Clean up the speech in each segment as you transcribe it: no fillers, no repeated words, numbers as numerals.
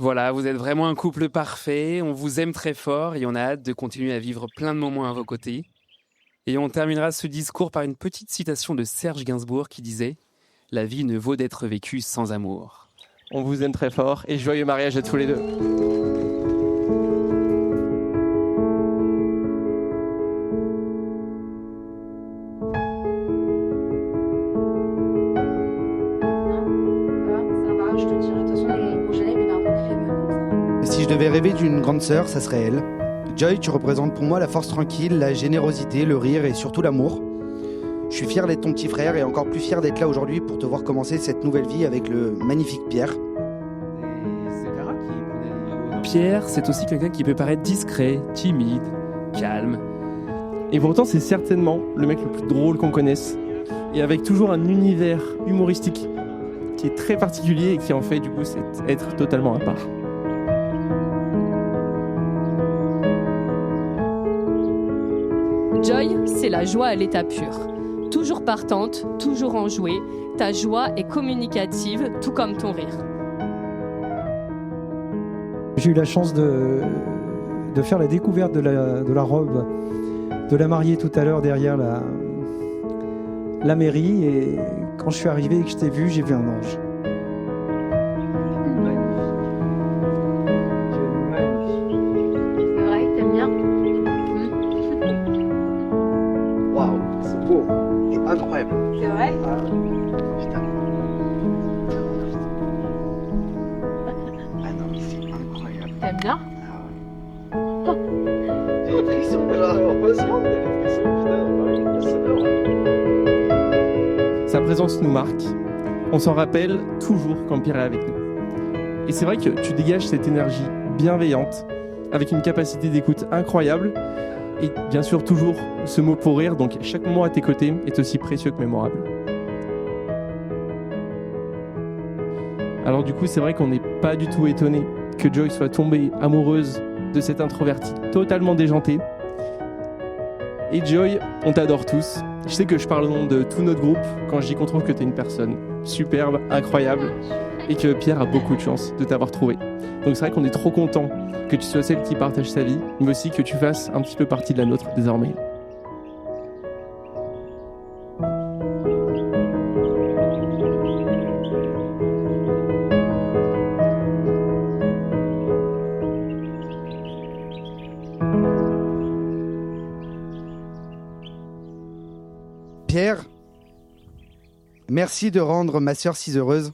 Voilà, vous êtes vraiment un couple parfait, on vous aime très fort et on a hâte de continuer à vivre plein de moments à vos côtés. Et on terminera ce discours par une petite citation de Serge Gainsbourg qui disait « La vie ne vaut d'être vécue sans amour ». On vous aime très fort et joyeux mariage à tous les deux. Si je devais rêver d'une grande sœur, ça serait elle. Joy, tu représentes pour moi la force tranquille, la générosité, le rire et surtout l'amour. Je suis fier d'être ton petit frère et encore plus fier d'être là aujourd'hui pour te voir commencer cette nouvelle vie avec le magnifique Pierre. Pierre, c'est aussi quelqu'un qui peut paraître discret, timide, calme. Et pourtant, c'est certainement le mec le plus drôle qu'on connaisse. Et avec toujours un univers humoristique qui est très particulier et qui en fait du coup c'est être totalement à part. Joy, c'est la joie à l'état pur. Toujours partante, toujours enjouée, ta joie est communicative, tout comme ton rire. J'ai eu la chance de faire la découverte de la robe de la mariée tout à l'heure derrière la mairie. Et quand je suis arrivé et que je t'ai vu, j'ai vu un ange. C'est vrai que t'aimes bien? Waouh, c'est beau, c'est incroyable. C'est vrai? Putain. Ah non, mais c'est incroyable. T'aimes bien? J'ai des frissons là. Heureusement, t'as des frissons, Sa présence nous marque. On s'en rappelle toujours quand Pierre est avec nous. Et c'est vrai que tu dégages cette énergie bienveillante, avec une capacité d'écoute incroyable, et bien sûr toujours ce mot pour rire, donc chaque moment à tes côtés est aussi précieux que mémorable. Alors du coup, c'est vrai qu'on n'est pas du tout étonné que Joy soit tombée amoureuse de cet introverti totalement déjanté. Et Joy, on t'adore tous. Je sais que je parle au nom de tout notre groupe quand je dis qu'on trouve que tu es une personne superbe, incroyable, et que Pierre a beaucoup de chance de t'avoir trouvé. Donc c'est vrai qu'on est trop content que tu sois celle qui partage sa vie, mais aussi que tu fasses un petit peu partie de la nôtre désormais. Pierre, merci de rendre ma sœur si heureuse.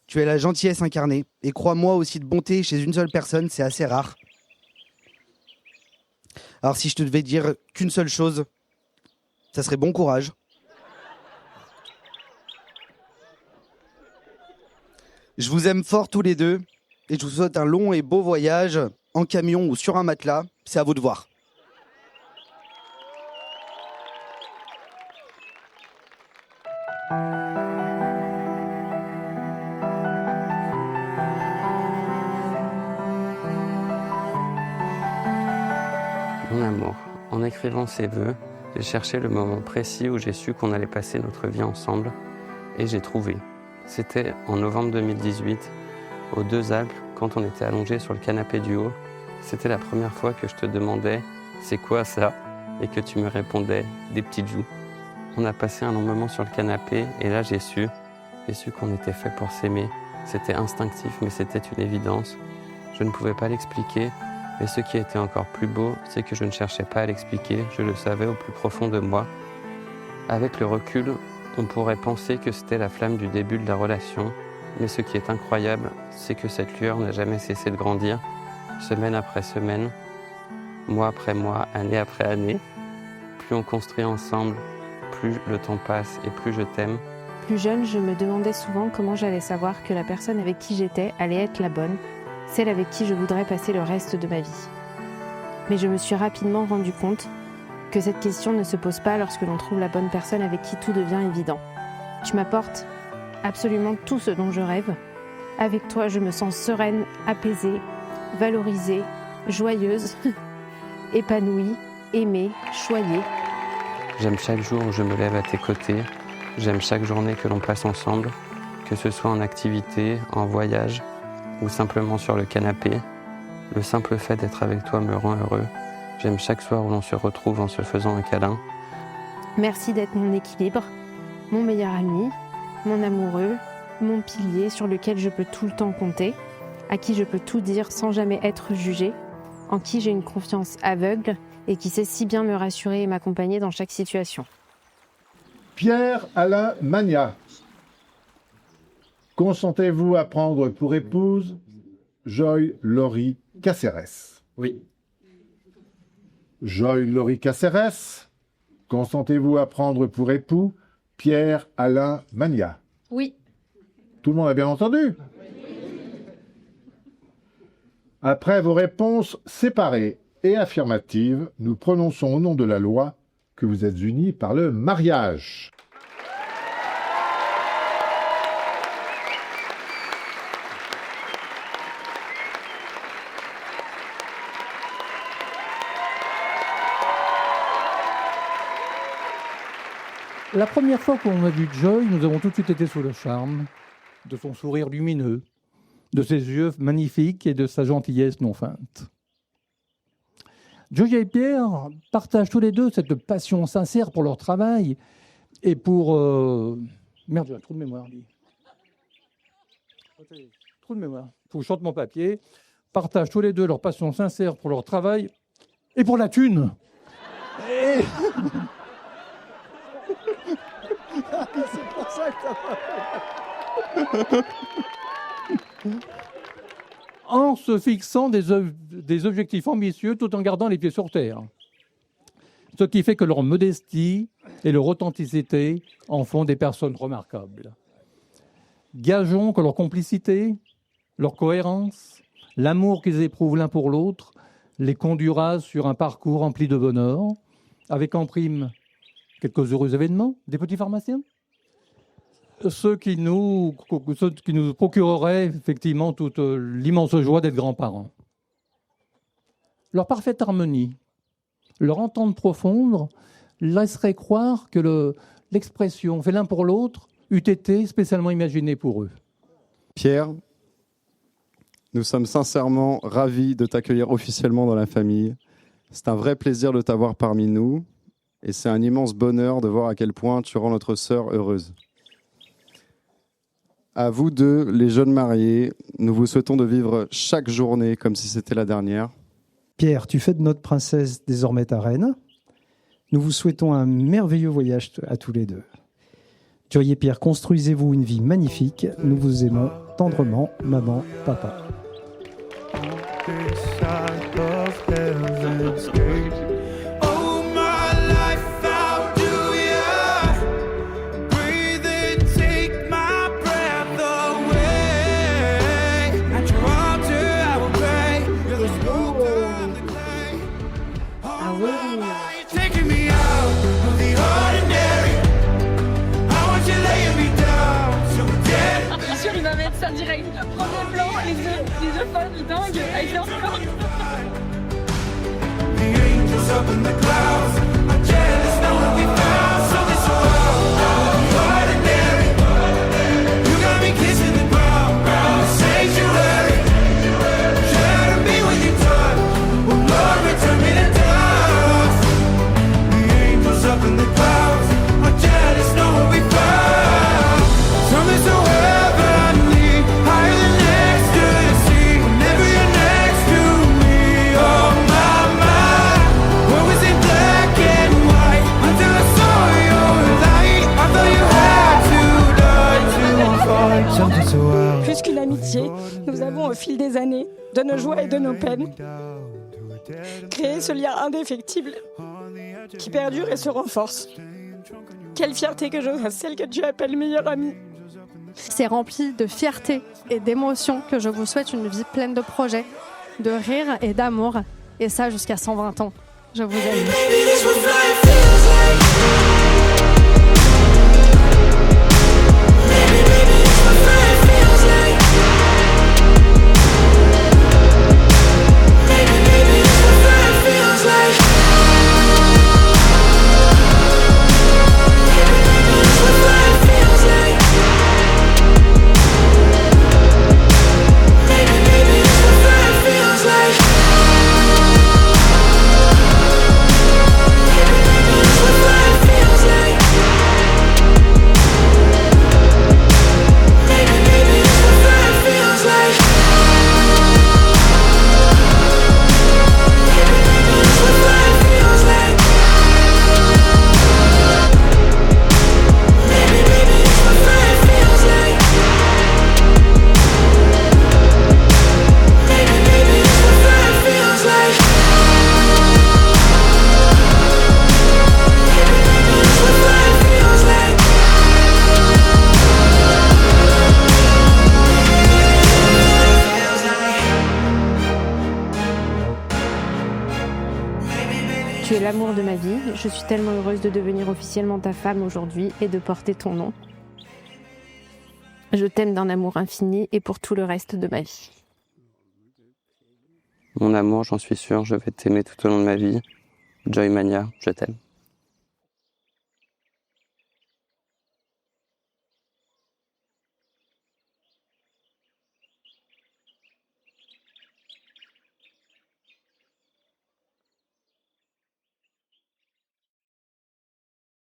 Tu es la gentillesse incarnée. Et crois-moi, aussi de bonté chez une seule personne, c'est assez rare. Alors si je te devais dire qu'une seule chose, ça serait bon courage. Je vous aime fort tous les deux. Et je vous souhaite un long et beau voyage, en camion ou sur un matelas. C'est à vous de voir. Mon amour, en écrivant ces vœux, j'ai cherché le moment précis où j'ai su qu'on allait passer notre vie ensemble, et j'ai trouvé. C'était en novembre 2018, aux Deux Alpes, quand on était allongés sur le canapé du haut. C'était la première fois que je te demandais « c'est quoi ça ?» et que tu me répondais « des petites joues ». On a passé un long moment sur le canapé, et là j'ai su qu'on était fait pour s'aimer. C'était instinctif, mais c'était une évidence. Je ne pouvais pas l'expliquer, mais ce qui était encore plus beau, c'est que je ne cherchais pas à l'expliquer, je le savais au plus profond de moi. Avec le recul, on pourrait penser que c'était la flamme du début de la relation, mais ce qui est incroyable, c'est que cette lueur n'a jamais cessé de grandir, semaine après semaine, mois après mois, année après année. Plus on construit ensemble, plus le temps passe et plus je t'aime. Plus jeune, je me demandais souvent comment j'allais savoir que la personne avec qui j'étais allait être la bonne, celle avec qui je voudrais passer le reste de ma vie. Mais je me suis rapidement rendu compte que cette question ne se pose pas lorsque l'on trouve la bonne personne avec qui tout devient évident. Tu m'apportes absolument tout ce dont je rêve. Avec toi, je me sens sereine, apaisée, valorisée, joyeuse, épanouie, aimée, choyée. J'aime chaque jour où je me lève à tes côtés. J'aime chaque journée que l'on passe ensemble, que ce soit en activité, en voyage. ou simplement sur le canapé. Le simple fait d'être avec toi me rend heureux. J'aime chaque soir où l'on se retrouve en se faisant un câlin. Merci d'être mon équilibre, mon meilleur ami, mon amoureux, mon pilier sur lequel je peux tout le temps compter, à qui je peux tout dire sans jamais être jugée, en qui j'ai une confiance aveugle et qui sait si bien me rassurer et m'accompagner dans chaque situation. Pierre-Alain Magnat. Consentez-vous à prendre pour épouse Joy Laurie Caceres? Oui. Joy Laurie Caceres. Consentez-vous à prendre pour époux Pierre-Alain Magnat? Oui. Tout le monde a bien entendu? Après vos réponses séparées et affirmatives, nous prononçons au nom de la loi que vous êtes unis par le mariage. La première fois qu'on a vu Joy, nous avons tout de suite été sous le charme de son sourire lumineux, de ses yeux magnifiques et de sa gentillesse non feinte. Joy et Pierre partagent tous les deux cette passion sincère pour leur travail et pour... Merde, j'ai un trou de mémoire, lui. Trou de mémoire. Faut que je sorte mon papier. Partagent tous les deux leur passion sincère pour leur travail et pour la thune. Et... C'est pour ça que en se fixant des objectifs ambitieux tout en gardant les pieds sur terre. Ce qui fait que leur modestie et leur authenticité en font des personnes remarquables. Gageons que leur complicité, leur cohérence, l'amour qu'ils éprouvent l'un pour l'autre les conduira sur un parcours rempli de bonheur, avec en prime quelques heureux événements, des petits pharmaciens, ceux qui nous procureraient effectivement toute l'immense joie d'être grands-parents. Leur parfaite harmonie, leur entente profonde laisserait croire que l'expression « fait l'un pour l'autre » eût été spécialement imaginée pour eux. Pierre, nous sommes sincèrement ravis de t'accueillir officiellement dans la famille. C'est un vrai plaisir de t'avoir parmi nous et c'est un immense bonheur de voir à quel point tu rends notre sœur heureuse. À vous deux, les jeunes mariés, nous vous souhaitons de vivre chaque journée comme si c'était la dernière. Pierre, tu fais de notre princesse désormais ta reine. Nous vous souhaitons un merveilleux voyage à tous les deux. Joy et Pierre, construisez-vous une vie magnifique. Nous vous aimons tendrement, maman, papa. Ça direct, premier plan, les deux femmes dingues avec leur corps. Plus qu'une amitié, nous avons au fil des années, de nos joies et de nos peines, créé ce lien indéfectible qui perdure et se renforce. Quelle fierté que je sois celle que tu appelles meilleure amie. C'est rempli de fierté et d'émotion que je vous souhaite une vie pleine de projets, de rire et d'amour, et ça jusqu'à 120 ans. Je vous aime. Baby, Tu es l'amour de ma vie. Je suis tellement heureuse de devenir officiellement ta femme aujourd'hui et de porter ton nom. Je t'aime d'un amour infini et pour tout le reste de ma vie. Mon amour, j'en suis sûre, je vais t'aimer tout au long de ma vie. Joy Mania, je t'aime.